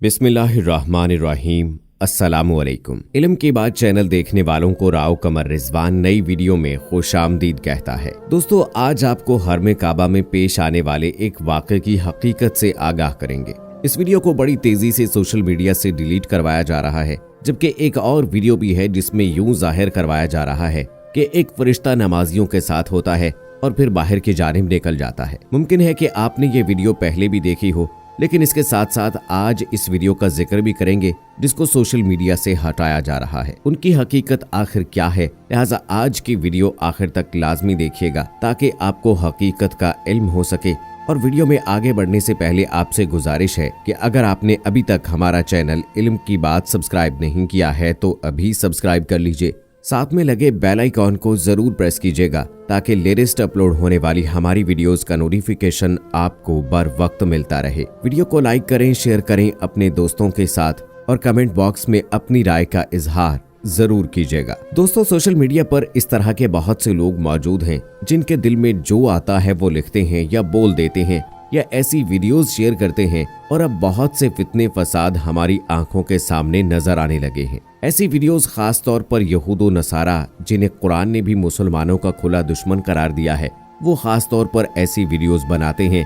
बिस्मिल्लाहिर्रहमानिर्रहीम। अस्सलामुअलैकुम। इल्म की बात चैनल देखने वालों को राव कमर रिजवान नई वीडियो में खुशामदीद कहता है। दोस्तों, आज आपको हरम काबा में पेश आने वाले एक वाक़े की हकीकत से आगाह करेंगे। इस वीडियो को बड़ी तेजी से सोशल मीडिया से डिलीट करवाया जा रहा है, जबकि एक और वीडियो भी है जिसमें यूं जाहिर करवाया जा रहा है कि एक फरिश्ता नमाजियों के साथ होता है और फिर बाहर की जानिब निकल जाता है। मुमकिन है कि आपने ये वीडियो पहले भी देखी हो, लेकिन इसके साथ साथ आज इस वीडियो का जिक्र भी करेंगे जिसको सोशल मीडिया से हटाया जा रहा है। उनकी हकीकत आखिर क्या है, लिहाजा आज की वीडियो आखिर तक लाजमी देखिएगा ताकि आपको हकीकत का इल्म हो सके। और वीडियो में आगे बढ़ने से पहले आपसे गुजारिश है कि अगर आपने अभी तक हमारा चैनल इल्म की बात सब्सक्राइब नहीं किया है तो अभी सब्सक्राइब कर लीजिए। साथ में लगे बेल आइकॉन को जरूर प्रेस कीजिएगा ताकि लेटेस्ट अपलोड होने वाली हमारी वीडियोस का नोटिफिकेशन आपको बर वक्त मिलता रहे। वीडियो को लाइक करें, शेयर करें अपने दोस्तों के साथ और कमेंट बॉक्स में अपनी राय का इजहार जरूर कीजिएगा। दोस्तों, सोशल मीडिया पर इस तरह के बहुत से लोग मौजूद हैं जिनके दिल में जो आता है वो लिखते हैं या बोल देते हैं या ऐसी वीडियोस शेयर करते हैं, और अब बहुत से फितने फसाद हमारी आंखों के सामने नजर आने लगे हैं। ऐसी वीडियोस खास तौर पर यहूदो नसारा, जिन्हें कुरान ने भी मुसलमानों का खुला दुश्मन करार दिया है, वो खास तौर पर ऐसी वीडियोस बनाते हैं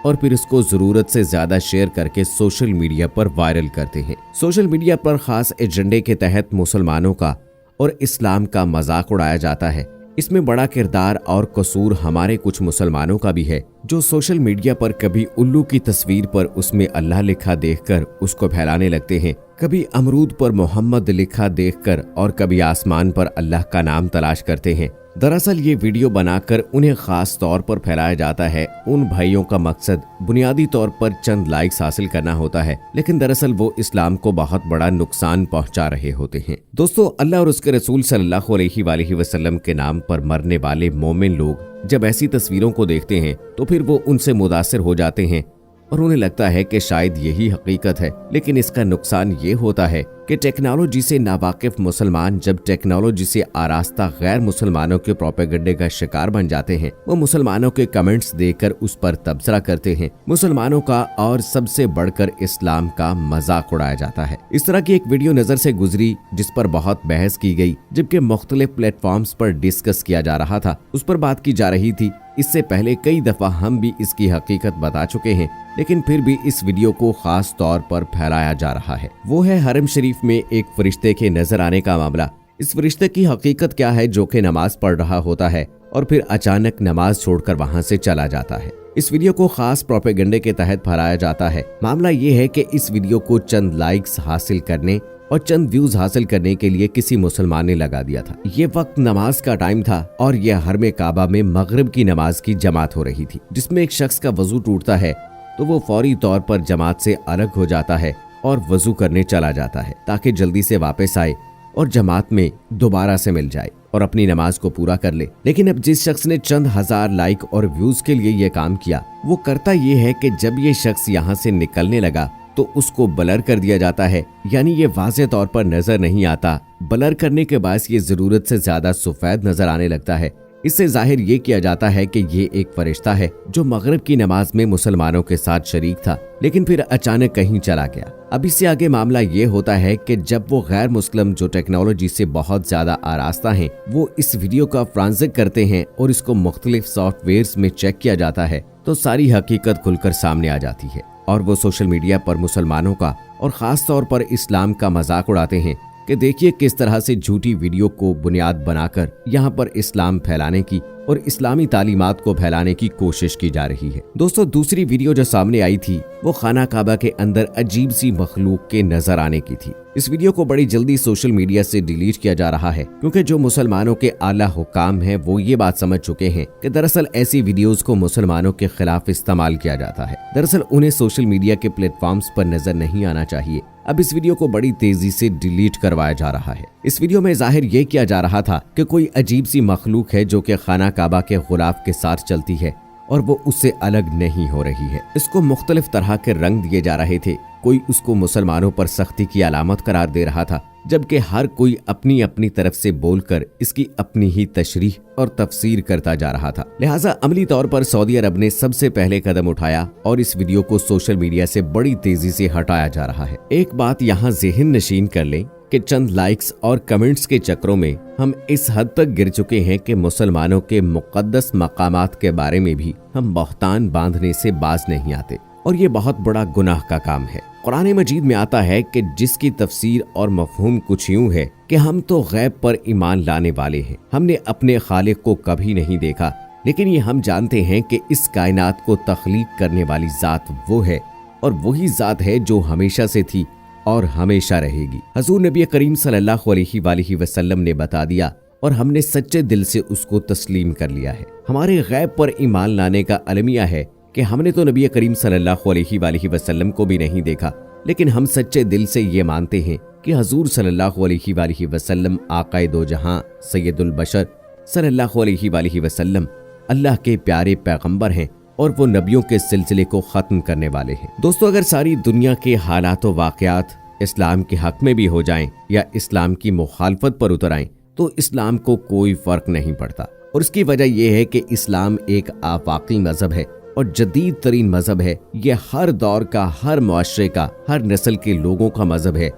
और फिर इसको जरूरत से ज्यादा शेयर करके सोशल मीडिया पर वायरल करते हैं। सोशल मीडिया पर खास एजेंडे के तहत मुसलमानों का और इस्लाम का मजाक उड़ाया जाता है। इसमें बड़ा किरदार और कसूर हमारे कुछ मुसलमानों का भी है, जो सोशल मीडिया पर कभी उल्लू की तस्वीर पर उसमें अल्लाह लिखा देखकर उसको फैलाने लगते हैं, कभी अमरूद पर मोहम्मद लिखा देखकर और कभी आसमान पर अल्लाह का नाम तलाश करते हैं। दरअसल ये वीडियो बनाकर उन्हें खास तौर पर फैलाया जाता है। उन भाइयों का मकसद बुनियादी तौर पर चंद लाइक्स हासिल करना होता है, लेकिन दरअसल वो इस्लाम को बहुत बड़ा नुकसान पहुंचा रहे होते हैं। दोस्तों, अल्लाह और उसके रसूल सल्लल्लाहु अलैहि वसल्लम के नाम पर मरने वाले मोमिन लोग जब ऐसी तस्वीरों को देखते हैं तो फिर वो उनसे मुतासिर हो जाते हैं और उन्हें लगता है कि शायद यही हकीकत है। लेकिन इसका नुकसान ये होता है कि टेक्नोलॉजी से नावाकिफ मुसलमान जब टेक्नोलॉजी से आरास्ता गैर मुसलमानों के प्रोपेगेंडे का शिकार बन जाते हैं, वो मुसलमानों के कमेंट्स देकर उस पर तबसरा करते हैं। मुसलमानों का और सबसे बढ़कर इस्लाम का मजाक उड़ाया जाता है। इस तरह की एक वीडियो नजर से गुजरी जिस पर बहुत बहस की गई, जबकि मुख्तलिफ प्लेटफॉर्म्स पर डिस्कस किया जा रहा था, उस पर बात की जा रही थी। इससे पहले कई दफा हम भी इसकी हकीकत बता चुके हैं, लेकिन फिर भी इस वीडियो को खास तौर पर फैलाया जा रहा है। वो है हरम शरीफ में एक फरिश्ते के नजर आने का मामला। इस फरिश्ते की हकीकत क्या है जो कि नमाज पढ़ रहा होता है और फिर अचानक नमाज छोड़कर वहां से चला जाता है। इस वीडियो को खास प्रोपेगेंडे के तहत फैलाया जाता है। मामला ये है कि इस वीडियो को चंद लाइक्स हासिल करने और चंद व्यूज हासिल करने के लिए किसी मुसलमान ने लगा दिया था। ये वक्त नमाज का टाइम था और यह हरम काबा में मगरिब की नमाज की जमात हो रही थी, जिसमें एक शख्स का वजू टूटता है तो वो फौरी तौर पर जमात से अलग हो जाता है और वजू करने चला जाता है ताकि जल्दी से वापस आए और जमात में दोबारा से मिल जाए और अपनी नमाज को पूरा कर ले। लेकिन अब जिस शख्स ने चंद हजार लाइक और व्यूज के लिए ये काम किया, वो करता ये है कि जब ये शख्स यहाँ से निकलने लगा तो उसको ब्लर कर दिया जाता है, यानी ये वाज़ेह तौर पर नजर नहीं आता। ब्लर करने के बाद ये जरूरत से ज्यादा सफेद नजर आने लगता है। इससे जाहिर ये किया जाता है कि ये एक फरिश्ता है जो मगरिब की नमाज में मुसलमानों के साथ शरीक था, लेकिन फिर अचानक कहीं चला गया। अब इससे आगे मामला ये होता है कि जब वो गैर मुस्लिम जो टेक्नोलॉजी से बहुत ज्यादा आरास्ता हैं, वो इस वीडियो का फ्रांसिक करते हैं और इसको मुख्तलिफ सॉफ्टवेयर्स में चेक किया जाता है तो सारी हकीकत खुलकर सामने आ जाती है और वो सोशल मीडिया पर मुसलमानों का और खास तौर पर इस्लाम का मजाक उड़ाते हैं कि देखिए किस तरह से झूठी वीडियो को बुनियाद बनाकर यहाँ पर इस्लाम फैलाने की और इस्लामी तालीमात को फैलाने की कोशिश की जा रही है। दोस्तों, दूसरी वीडियो जो सामने आई थी वो खाना काबा के अंदर अजीब सी मखलूक के नजर आने की थी। इस वीडियो को बड़ी जल्दी सोशल मीडिया से डिलीट किया जा रहा है क्योंकि जो मुसलमानों के आला हुकाम हैं वो ये बात समझ चुके हैं कि दरअसल ऐसी वीडियोस को मुसलमानों के खिलाफ इस्तेमाल किया जाता है। दरअसल उन्हें सोशल मीडिया के प्लेटफॉर्म्स पर नजर नहीं आना चाहिए। अब इस वीडियो को बड़ी तेजी से डिलीट करवाया जा रहा है। इस वीडियो में जाहिर ये किया जा रहा था कि कोई अजीब सी मखलूक है जो कि खाना काबा के गुलाफ के साथ चलती है और वो उससे अलग नहीं हो रही है। इसको मुख्तलिफ तरह के रंग दिए जा रहे थे। कोई उसको मुसलमानों पर सख्ती की अलामत करार दे रहा था जबकि हर कोई अपनी अपनी तरफ से बोलकर इसकी अपनी ही तशरीह और तफसीर करता जा रहा था। लिहाजा अमली तौर पर सऊदी अरब ने सबसे पहले कदम उठाया और इस वीडियो को सोशल मीडिया से बड़ी तेजी से हटाया जा रहा है। एक बात यहाँ ज़हन नशीन कर लें कि चंद लाइक्स और कमेंट्स के चक्रों में हम इस हद तक गिर चुके हैं कि मुसलमानों के मुक़द्दस मकामात के बारे में भी हम बहतान बांधने से बाज नहीं आते, और ये बहुत बड़ा गुनाह का काम है। कुरान मजीद में आता है कि जिसकी तफसीर और मफहूम कुछ यूं है कि हम तो गैब पर ईमान लाने वाले हैं, हमने अपने खालिक को कभी नहीं देखा, लेकिन ये हम जानते हैं कि इस कायनात को तख्लीक करने वाली ज़ात वो है और वही ज़ात है जो हमेशा से थी और हमेशा रहेगी। हजूर नबी करीम सल्लल्लाहु अलैहि वसल्लम ने बता दिया और हमने सच्चे दिल से उसको तस्लीम कर लिया है। हमारे गैब पर ईमान लाने का अलमिया है कि हमने तो नबी करीम सल्लल्लाहु अलैहि वसल्लम को भी नहीं देखा, लेकिन हम सच्चे दिल से ये मानते हैं कि हजूर सल्लल्लाहु अलैहि वसल्लम आकाए दो जहां सैयदुल बशर सल्लल्लाहु अलैहि वसल्लम अल्लाह के प्यारे पैगंबर हैं और वो नबियों के सिलसिले को ख़त्म करने वाले हैं। दोस्तों, अगर सारी दुनिया के हालात व वाक़यात इस्लाम के हक़ में भी हो जाएं या इस्लाम की मुखालफत पर उतर आएं तो इस्लाम को कोई फ़र्क नहीं पड़ता, और इसकी वजह यह है कि इस्लाम एक आफाकी मज़हब है और जदीद तरीन मज़हब है। ये हर दौर का, हर मुआशरे का, हर नस्ल के लोगों का मज़हब है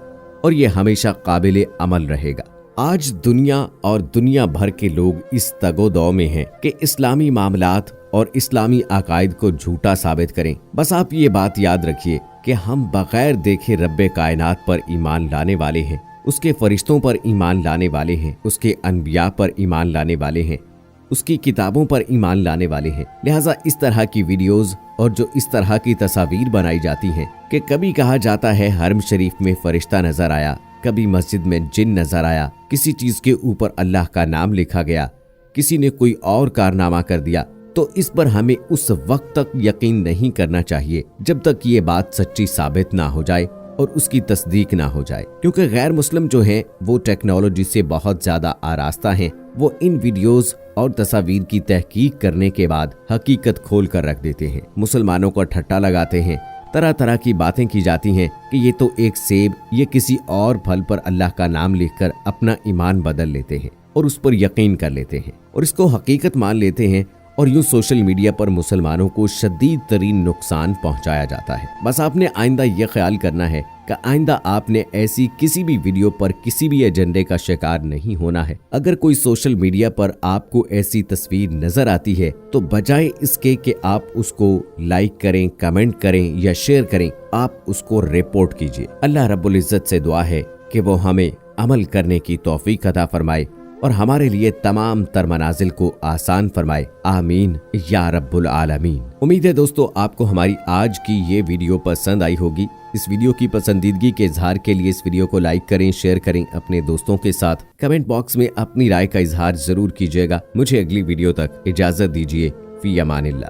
और ये हमेशा काबिल अमल रहेगा। आज दुनिया और दुनिया भर के लोग इस तगोदौ में हैं कि इस्लामी मामलात और इस्लामी अकायद को झूठा साबित करें। बस आप ये बात याद रखिए कि हम बगैर देखे रब्बे कायनात पर ईमान लाने वाले हैं, उसके फरिश्तों पर ईमान लाने वाले हैं, उसके अनबिया पर ईमान लाने वाले हैं, उसकी किताबों पर ईमान लाने वाले हैं। लिहाजा इस तरह की वीडियोस और जो इस तरह की तस्वीर बनाई जाती हैं कि कभी कहा जाता है हरम शरीफ में फरिश्ता नजर आया, कभी मस्जिद में जिन नजर आया, किसी चीज के ऊपर अल्लाह का नाम लिखा गया, किसी ने कोई और कारनामा कर दिया, तो इस पर हमें उस वक्त तक यकीन नहीं करना चाहिए जब तक ये बात सच्ची साबित ना हो जाए और उसकी तस्दीक ना हो जाए, क्योंकि गैर मुस्लिम जो हैं वो टेक्नोलॉजी से बहुत ज्यादा आरास्ता हैं। वो इन वीडियोस और तस्वीर की तहकीक करने के बाद हकीकत खोल कर रख देते हैं, मुसलमानों को ठट्टा लगाते हैं, तरह तरह की बातें की जाती हैं कि ये तो एक सेब, ये किसी और फल पर अल्लाह का नाम लिखकर अपना ईमान बदल लेते हैं और उस पर यकीन कर लेते हैं और इसको हकीकत मान लेते हैं, और यूं सोशल मीडिया पर मुसलमानों को शदीद तरीन नुकसान पहुंचाया जाता है। बस आपने आइंदा ये ख्याल करना है कि आइंदा आपने ऐसी किसी भी वीडियो पर किसी भी एजेंडे का शिकार नहीं होना है। अगर कोई सोशल मीडिया पर आपको ऐसी तस्वीर नजर आती है तो बजाय इसके कि आप उसको लाइक करें, कमेंट करें या शेयर करें, आप उसको रिपोर्ट कीजिए। अल्लाह रब्बुल इज्जत से दुआ है कि वो हमें अमल करने की तौफीक अता फरमाए और हमारे लिए तमाम तर मनाजिल को आसान फरमाए। आमीन या रब्बुल आलमीन। उम्मीद है दोस्तों आपको हमारी आज की ये वीडियो पसंद आई होगी। इस वीडियो की पसंदीदगी के इजहार के लिए इस वीडियो को लाइक करें, शेयर करें अपने दोस्तों के साथ। कमेंट बॉक्स में अपनी राय का इजहार जरूर कीजिएगा। मुझे अगली वीडियो तक इजाजत दीजिए। फी अमानिल्लाह।